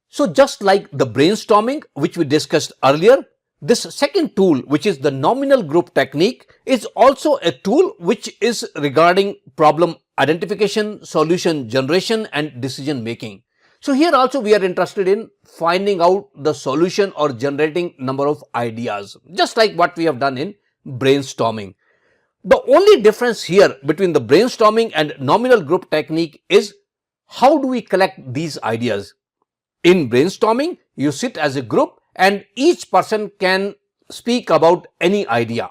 So just like the brainstorming which we discussed earlier, this second tool, which is the nominal group technique, is also a tool which is regarding problem identification, solution generation and decision making. So here also we are interested in finding out the solution or generating number of ideas, just like what we have done in brainstorming. The only difference here between the brainstorming and nominal group technique is how do we collect these ideas. In brainstorming, you sit as a group and each person can speak about any idea.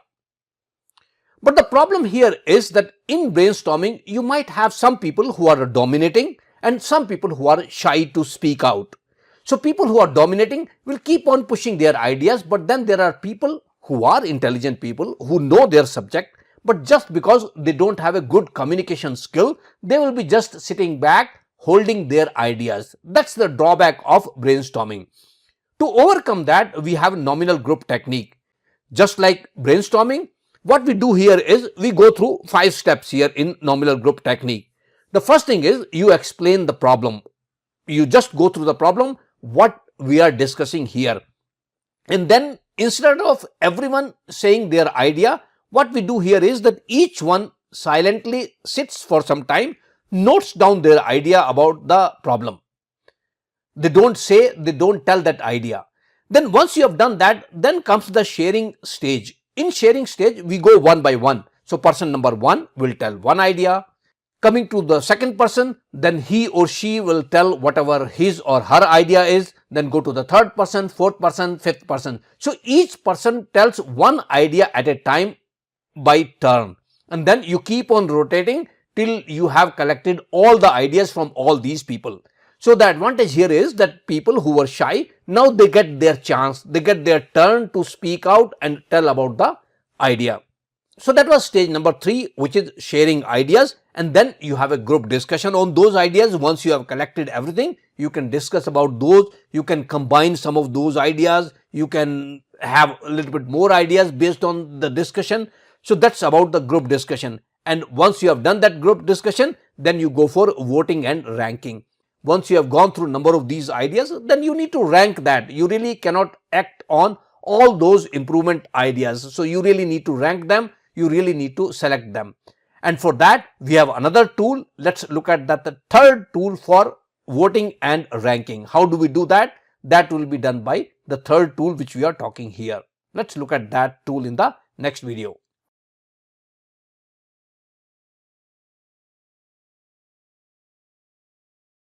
But the problem here is that in brainstorming, you might have some people who are dominating and some people who are shy to speak out. So people who are dominating will keep on pushing their ideas, but then there are people who are intelligent people who know their subject, but just because they don't have a good communication skill, they will be just sitting back holding their ideas. That's the drawback of brainstorming. To overcome that, we have nominal group technique. Just like brainstorming, what we do here is we go through 5 steps here in nominal group technique. The first thing is you explain the problem. You just go through the problem, what we are discussing here. And then instead of everyone saying their idea, what we do here is that each one silently sits for some time, notes down their idea about the problem. They don't say, they don't tell that idea. Then once you have done that, then comes the sharing stage. In sharing stage, we go one by one. So person number 1 will tell one idea. Coming to the second person, then he or she will tell whatever his or her idea is. Then go to the third person, fourth person, fifth person. So each person tells one idea at a time by turn. And then you keep on rotating till you have collected all the ideas from all these people. So the advantage here is that people who were shy, now they get their chance, they get their turn to speak out and tell about the idea. So that was stage number 3, which is sharing ideas, and then you have a group discussion on those ideas. Once you have collected everything, you can discuss about those, you can combine some of those ideas, you can have a little bit more ideas based on the discussion. So that's about the group discussion. And once you have done that group discussion, then you go for voting and ranking. Once you have gone through a number of these ideas, then you need to rank that. You really cannot act on all those improvement ideas. So you really need to rank them. You really need to select them. And for that, we have another tool. Let's look at that, the third tool for voting and ranking. How do we do that? That will be done by the third tool which we are talking here. Let's look at that tool in the next video.